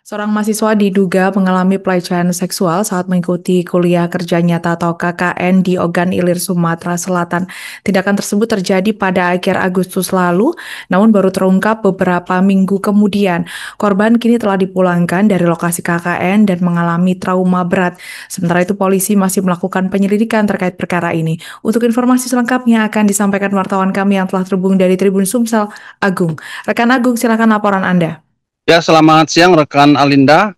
Seorang mahasiswa diduga mengalami pelecehan seksual saat mengikuti kuliah kerja nyata atau KKN di Ogan Ilir, Sumatera Selatan. Tindakan tersebut terjadi pada akhir Agustus lalu, namun baru terungkap beberapa minggu kemudian. Korban kini telah dipulangkan dari lokasi KKN dan mengalami trauma berat. Sementara itu polisi masih melakukan penyelidikan terkait perkara ini. Untuk informasi selengkapnya akan disampaikan wartawan kami yang telah terhubung dari Tribun Sumsel, Agung. Rekan Agung, silakan laporan Anda. Ya, selamat siang rekan Alinda.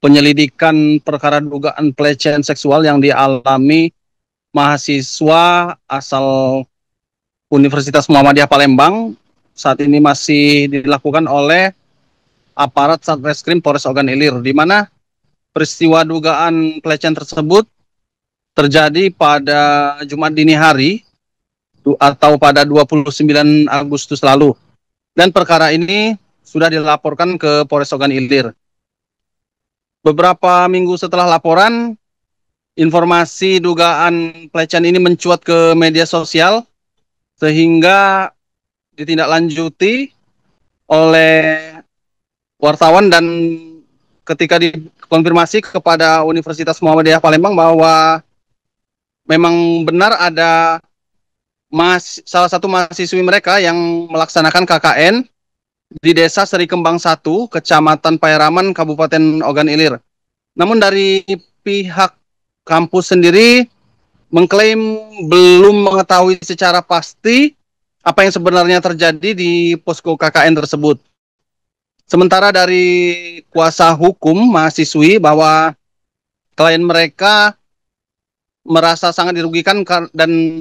Penyelidikan perkara dugaan pelecehan seksual yang dialami mahasiswa asal Universitas Muhammadiyah Palembang saat ini masih dilakukan oleh aparat Satreskrim Polres Ogan Ilir, di mana peristiwa dugaan pelecehan tersebut terjadi pada Jumat dini hari atau pada 29 Agustus lalu. Dan perkara ini sudah dilaporkan ke Polres Ogan Ilir. Beberapa minggu setelah laporan, informasi dugaan pelecehan ini mencuat ke media sosial, sehingga ditindaklanjuti oleh wartawan dan ketika dikonfirmasi kepada Universitas Muhammadiyah Palembang bahwa memang benar ada salah satu mahasiswi mereka yang melaksanakan KKN di Desa Seri Kembang 1, Kecamatan Pairaman, Kabupaten Ogan Ilir. Namun dari pihak kampus sendiri mengklaim belum mengetahui secara pasti apa yang sebenarnya terjadi di posko KKN tersebut. Sementara dari kuasa hukum mahasiswi bahwa klien mereka merasa sangat dirugikan dan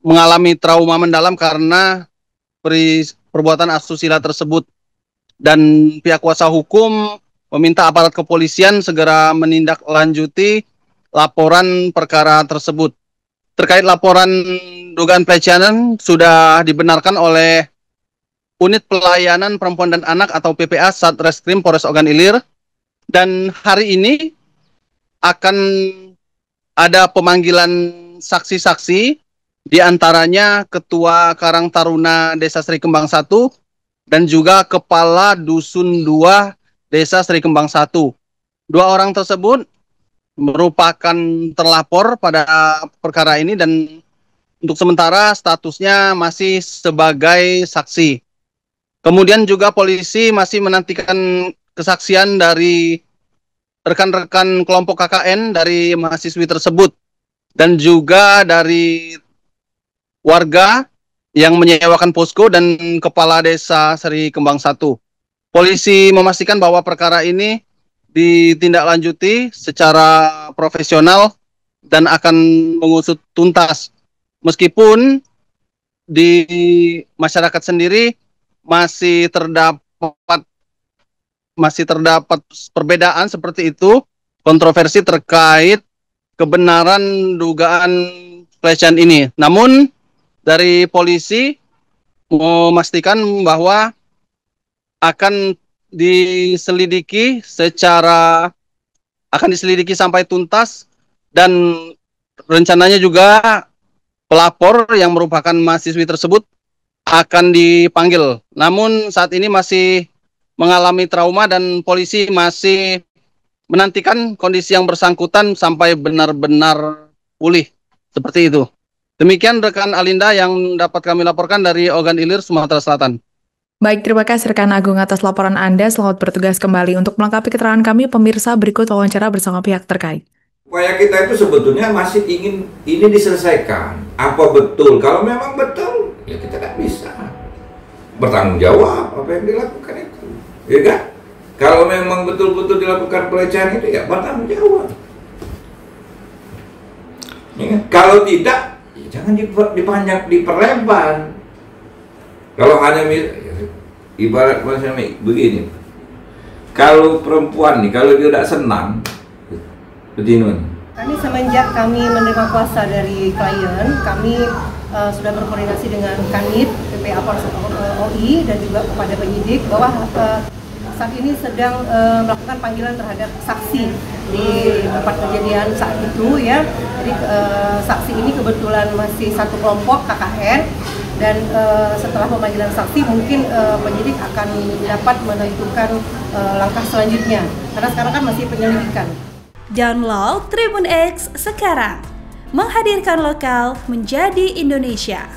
mengalami trauma mendalam karena perbuatan asusila tersebut, dan pihak kuasa hukum meminta aparat kepolisian segera menindaklanjuti laporan perkara tersebut. Terkait laporan dugaan pelecehan sudah dibenarkan oleh Unit Pelayanan Perempuan dan Anak atau PPA Satreskrim Polres Ogan Ilir, dan hari ini akan ada pemanggilan saksi-saksi, di antaranya Ketua Karang Taruna Desa Seri Kembang 1 dan juga Kepala Dusun 2 Desa Seri Kembang 1. Dua orang tersebut merupakan terlapor pada perkara ini dan untuk sementara statusnya masih sebagai saksi. Kemudian juga polisi masih menantikan kesaksian dari rekan-rekan kelompok KKN dari mahasiswi tersebut dan juga dari warga yang menyewakan posko dan kepala desa Seri Kembang 1. Polisi memastikan bahwa perkara ini ditindaklanjuti secara profesional dan akan mengusut tuntas. Meskipun di masyarakat sendiri masih terdapat perbedaan seperti itu, kontroversi terkait kebenaran dugaan pelecehan ini. Namun dari polisi memastikan bahwa akan diselidiki sampai tuntas, dan rencananya juga pelapor yang merupakan mahasiswi tersebut akan dipanggil. Namun saat ini masih mengalami trauma dan polisi masih menantikan kondisi yang bersangkutan sampai benar-benar pulih. Seperti itu. Demikian rekan Alinda yang dapat kami laporkan dari Ogan Ilir, Sumatera Selatan. Baik, terima kasih rekan Agung atas laporan Anda. Selamat bertugas kembali. Untuk melengkapi keterangan kami, pemirsa, berikut wawancara bersama pihak terkait. Upaya kita itu sebetulnya masih ingin ini diselesaikan. Apa betul? Kalau memang betul, ya kita kan bisa bertanggung jawab apa yang dilakukan itu. Ya kan? Kalau memang betul-betul dilakukan pelecehan itu, ya bertanggung jawab. Ya kan? Kalau tidak, ya jangan dipanjang, diperlebar. Kalau hanya ibarat macam begini, kalau perempuan nih, kalau dia tidak senang, begini. Kami semenjak kami menerima kuasa dari klien, kami sudah berkoordinasi dengan Kanit, PPA Polres OI dan juga kepada penyidik bahwa saat ini sedang melakukan panggilan terhadap saksi di tempat kejadian saat itu ya. Jadi saksi ini kebetulan masih satu kelompok KKN, dan setelah pemanggilan saksi mungkin penyidik akan dapat menentukan langkah selanjutnya, karena sekarang kan masih penyelidikan. Download Tribun X sekarang, menghadirkan lokal menjadi Indonesia.